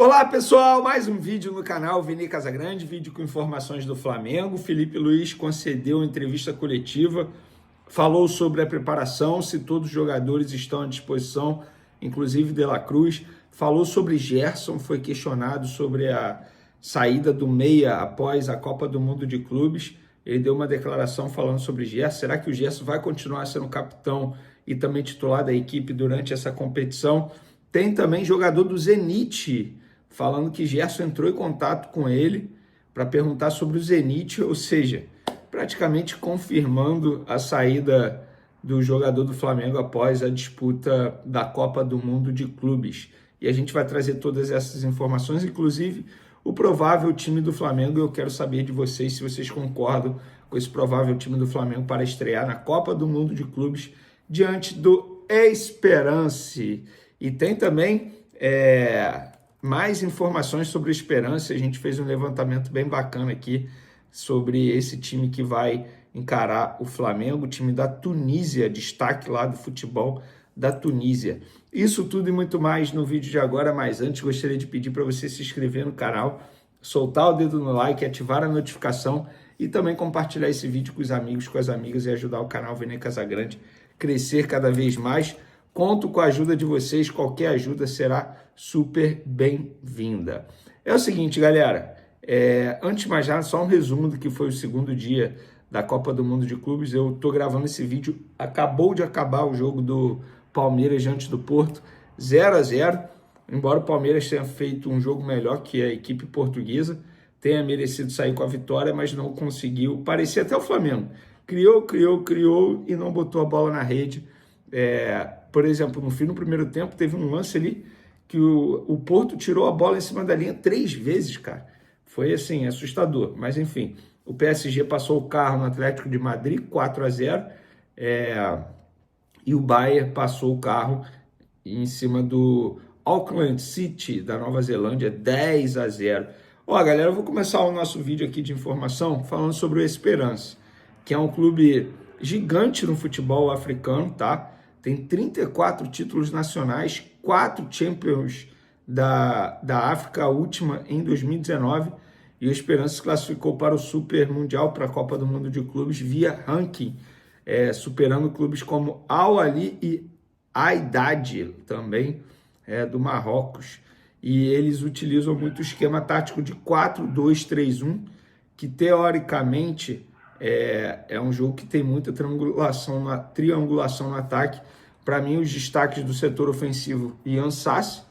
Olá pessoal, mais um vídeo no canal Vini Casagrande, vídeo com informações do Flamengo. Felipe Luiz concedeu uma entrevista coletiva, falou sobre a preparação, se todos os jogadores estão à disposição, inclusive De La Cruz. Falou sobre Gerson, foi questionado sobre a saída do meia após a Copa do Mundo de Clubes. Ele deu uma declaração falando sobre Gerson. Será que o Gerson vai continuar sendo capitão e também titular da equipe durante essa competição? Tem também jogador do Zenit falando que Gerson entrou em contato com ele para perguntar sobre o Zenit, ou seja, praticamente confirmando a saída do jogador do Flamengo após a disputa da Copa do Mundo de Clubes. E a gente vai trazer todas essas informações, inclusive o provável time do Flamengo. Eu quero saber de vocês se vocês concordam com esse provável time do Flamengo para estrear na Copa do Mundo de Clubes diante do Esperance. E tem também mais informações sobre o Esperance. A gente fez um levantamento bem bacana aqui sobre esse time que vai encarar o Flamengo, o time da Tunísia, destaque lá do futebol da Tunísia. Isso tudo e muito mais no vídeo de agora, mas antes gostaria de pedir para você se inscrever no canal, soltar o dedo no like, ativar a notificação e também compartilhar esse vídeo com os amigos, com as amigas e ajudar o canal Vini Casagrande a crescer cada vez mais. Conto com a ajuda de vocês, qualquer ajuda será super bem-vinda. É o seguinte, galera, antes de mais nada, só um resumo do que foi o segundo dia da Copa do Mundo de Clubes. Eu tô gravando esse vídeo, acabou de acabar o jogo do Palmeiras diante do Porto, 0-0, embora o Palmeiras tenha feito um jogo melhor que a equipe portuguesa, tenha merecido sair com a vitória, mas não conseguiu, parecia até o Flamengo, criou e não botou a bola na rede. Por exemplo, no fim do primeiro tempo, teve um lance ali que o Porto tirou a bola em cima da linha 3 vezes, cara. Foi, assim, assustador. Mas, enfim, o PSG passou o carro no Atlético de Madrid, 4-0, e o Bayern passou o carro em cima do Auckland City, da Nova Zelândia, 10-0. Ó, galera, eu vou começar o nosso vídeo aqui de informação falando sobre o Esperance, que é um clube gigante no futebol africano, tá? Tem 34 títulos nacionais, 4 Champions da África, a última em 2019, e o Esperance se classificou para o Super Mundial, para a Copa do Mundo de Clubes, via ranking, superando clubes como Al Ahly e Wydad, também do Marrocos. E eles utilizam muito o esquema tático de 4-2-3-1, que teoricamente é um jogo que tem muita triangulação no ataque. Para mim, os destaques do setor ofensivo, Ian Sassi,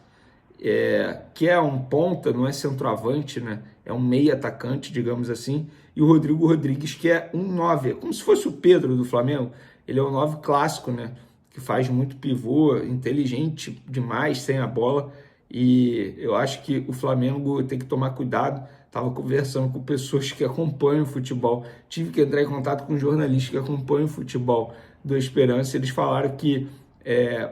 que é um ponta, não é centroavante, né? É um meio atacante, digamos assim, e o Rodrigo Rodrigues, que é um 9, como se fosse o Pedro do Flamengo. Ele é um 9 clássico, né? Que faz muito pivô, inteligente demais, sem a bola, e eu acho que o Flamengo tem que tomar cuidado. Estava conversando com pessoas que acompanham o futebol, tive que entrar em contato com jornalistas que acompanham o futebol do Esperance. Eles falaram que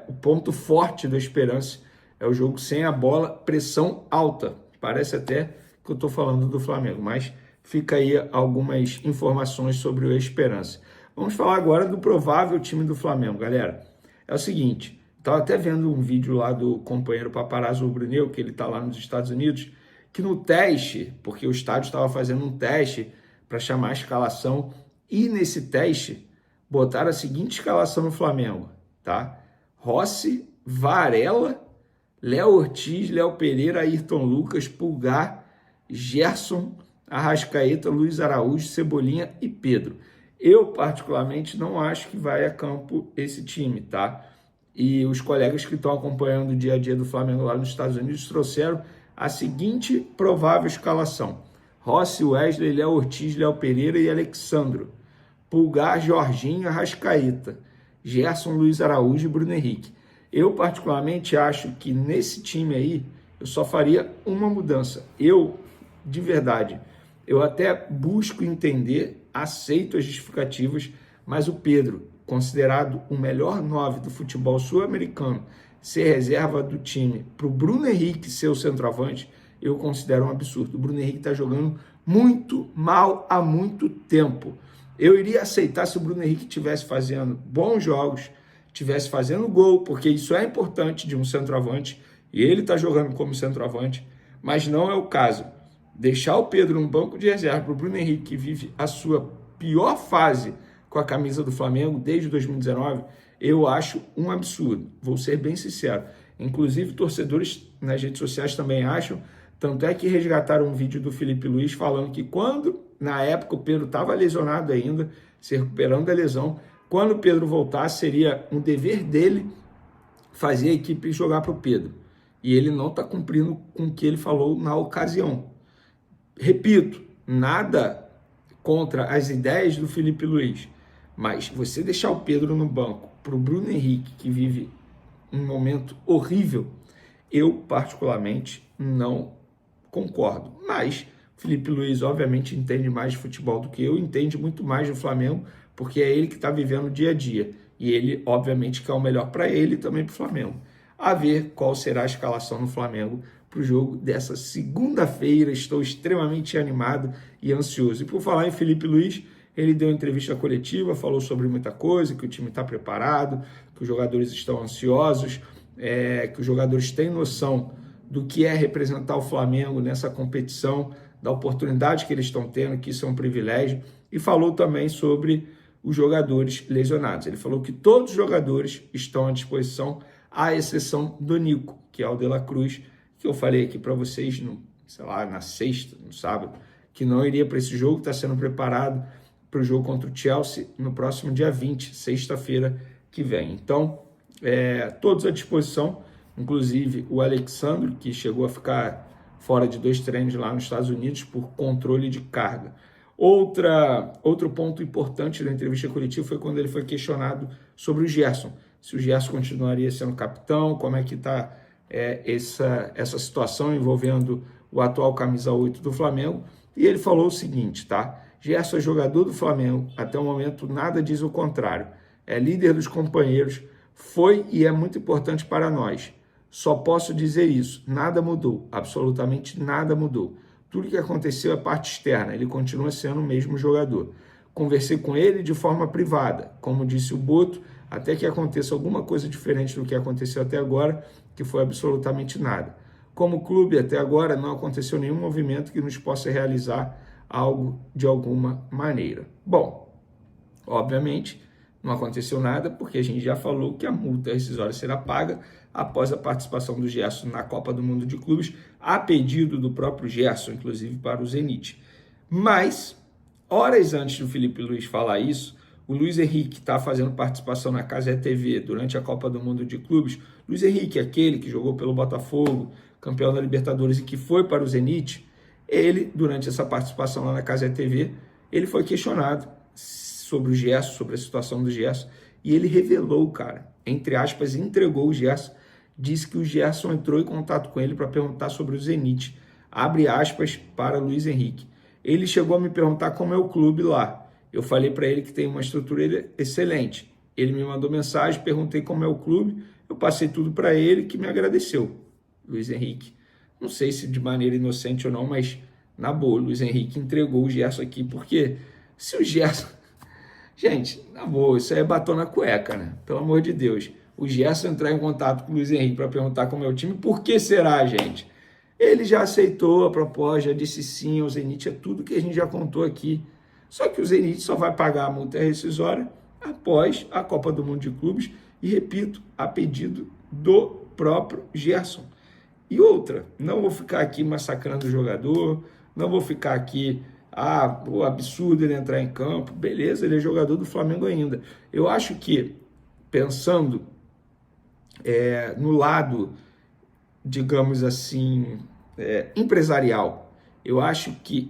o ponto forte do Esperance é o jogo sem a bola, pressão alta. Parece até que eu estou falando do Flamengo, mas fica aí algumas informações sobre o Esperance. Vamos falar agora do provável time do Flamengo, galera. É o seguinte, estava até vendo um vídeo lá do companheiro Paparazzo Rubro-Negro, que ele está lá nos Estados Unidos, que no teste, porque o estádio estava fazendo um teste para chamar a escalação, e nesse teste botaram a seguinte escalação no Flamengo, tá? Rossi, Varela, Léo Ortiz, Léo Pereira, Ayrton Lucas, Pulgar, Gerson, Arrascaeta, Luiz Araújo, Cebolinha e Pedro. Eu, particularmente, não acho que vai a campo esse time, tá? E os colegas que estão acompanhando o dia a dia do Flamengo lá nos Estados Unidos trouxeram a seguinte provável escalação: Rossi, Wesley, Léo Ortiz, Léo Pereira e Alexandro, Pulgar, Jorginho, Arrascaeta, Gerson, Luiz Araújo e Bruno Henrique. Eu particularmente acho que nesse time aí eu só faria uma mudança. De verdade, eu até busco entender, aceito as justificativas, mas o Pedro, considerado o melhor 9 do futebol sul-americano, ser reserva do time para o Bruno Henrique ser o centroavante, eu considero um absurdo. O Bruno Henrique está jogando muito mal há muito tempo. Eu iria aceitar se o Bruno Henrique estivesse fazendo bons jogos, estivesse fazendo gol, porque isso é importante de um centroavante, e ele está jogando como centroavante, mas não é o caso. Deixar o Pedro no banco de reserva para o Bruno Henrique, que vive a sua pior fase com a camisa do Flamengo desde 2019, eu acho um absurdo. Vou ser bem sincero. Inclusive, torcedores nas redes sociais também acham, tanto é que resgataram um vídeo do Felipe Luiz falando que quando, na época, o Pedro estava lesionado ainda, se recuperando da lesão, quando o Pedro voltasse, seria um dever dele fazer a equipe jogar para o Pedro. E ele não está cumprindo com o que ele falou na ocasião. Repito, nada contra as ideias do Felipe Luiz, mas você deixar o Pedro no banco para o Bruno Henrique, que vive um momento horrível, eu particularmente não concordo. Mas Felipe Luiz obviamente entende mais de futebol do que eu, entende muito mais do Flamengo, porque é ele que está vivendo o dia a dia. E ele obviamente quer o melhor para ele e também para o Flamengo. A ver qual será a escalação no Flamengo para o jogo dessa segunda-feira. Estou extremamente animado e ansioso. E por falar em Felipe Luiz, ele deu entrevista coletiva, falou sobre muita coisa, que o time está preparado, que os jogadores estão ansiosos, que os jogadores têm noção do que é representar o Flamengo nessa competição, da oportunidade que eles estão tendo, que isso é um privilégio, e falou também sobre os jogadores lesionados. Ele falou que todos os jogadores estão à disposição, à exceção do Nico, que é o De La Cruz, que eu falei aqui para vocês, na sexta, no sábado, que não iria para esse jogo, está sendo preparado para o jogo contra o Chelsea no próximo dia 20, sexta-feira que vem. Então, todos à disposição, inclusive o Alexandre, que chegou a ficar fora de 2 treinos lá nos Estados Unidos por controle de carga. Outro ponto importante da entrevista coletiva foi quando ele foi questionado sobre o Gerson. Se o Gerson continuaria sendo capitão, como é que está essa situação envolvendo o atual camisa 8 do Flamengo. E ele falou o seguinte, tá? Gerson é jogador do Flamengo, até o momento nada diz o contrário. É líder dos companheiros, foi e é muito importante para nós. Só posso dizer isso, nada mudou, absolutamente nada mudou. Tudo que aconteceu é parte externa, ele continua sendo o mesmo jogador. Conversei com ele de forma privada, como disse o Boto, até que aconteça alguma coisa diferente do que aconteceu até agora, que foi absolutamente nada. Como clube, até agora, não aconteceu nenhum movimento que nos possa realizar algo de alguma maneira. Bom, obviamente, não aconteceu nada, porque a gente já falou que a multa rescisória será paga após a participação do Gerson na Copa do Mundo de Clubes, a pedido do próprio Gerson, inclusive para o Zenit. Mas, horas antes do Felipe Luiz falar isso, o Luiz Henrique está fazendo participação na Cazé TV durante a Copa do Mundo de Clubes. Luiz Henrique, aquele que jogou pelo Botafogo, campeão da Libertadores e que foi para o Zenit, ele, durante essa participação lá na Cazé TV, ele foi questionado sobre o Gerson, sobre a situação do Gerson, e ele revelou, cara, entre aspas, entregou o Gerson, disse que o Gerson entrou em contato com ele para perguntar sobre o Zenit, abre aspas para Luiz Henrique. Ele chegou a me perguntar como é o clube lá. Eu falei para ele que tem uma estrutura excelente. Ele me mandou mensagem, perguntei como é o clube, eu passei tudo para ele, que me agradeceu. Luiz Henrique, não sei se de maneira inocente ou não, mas na boa, Luiz Henrique entregou o Gerson aqui, porque se o Gerson... Gente, na boa, isso aí é batom na cueca, né? Pelo amor de Deus. O Gerson entrar em contato com o Luiz Henrique para perguntar como é o time, por que será, gente? Ele já aceitou a proposta, já disse sim ao Zenit, é tudo que a gente já contou aqui. Só que o Zenit só vai pagar a multa rescisória após a Copa do Mundo de Clubes e, repito, a pedido do próprio Gerson. E outra, não vou ficar aqui massacrando o jogador, não vou ficar aqui, o absurdo ele entrar em campo, beleza, ele é jogador do Flamengo ainda. Eu acho que, pensando no lado, digamos assim, empresarial, eu acho que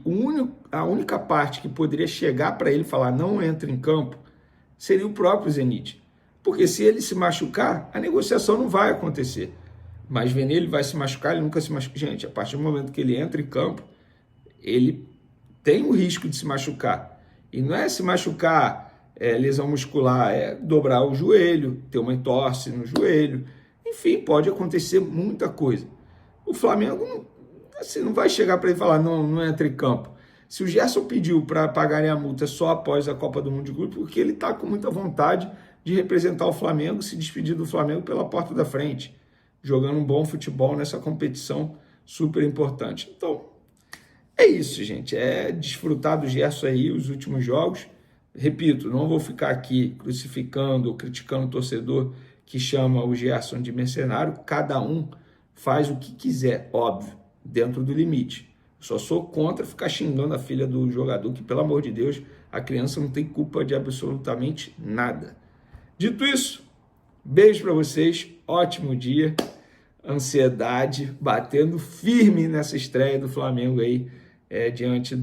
a única parte que poderia chegar para ele falar não entra em campo seria o próprio Zenit. Porque se ele se machucar, a negociação não vai acontecer. Mas vendo ele vai se machucar, ele nunca se machuca. Gente, a partir do momento que ele entra em campo, ele tem o risco de se machucar. E não é se machucar, lesão muscular, é dobrar o joelho, ter uma entorse no joelho. Enfim, pode acontecer muita coisa. O Flamengo não vai chegar para ele e falar, não entra em campo. Se o Gerson pediu para pagarem a multa só após a Copa do Mundo de Clube, porque ele está com muita vontade de representar o Flamengo, se despedir do Flamengo pela porta da frente, jogando um bom futebol nessa competição super importante. Então, é isso, gente. É desfrutar do Gerson aí, os últimos jogos. Repito, não vou ficar aqui crucificando ou criticando o torcedor que chama o Gerson de mercenário. Cada um faz o que quiser, óbvio, dentro do limite. Só sou contra ficar xingando a filha do jogador, que, pelo amor de Deus, a criança não tem culpa de absolutamente nada. Dito isso, beijo para vocês, ótimo dia. Ansiedade batendo firme nessa estreia do Flamengo aí, diante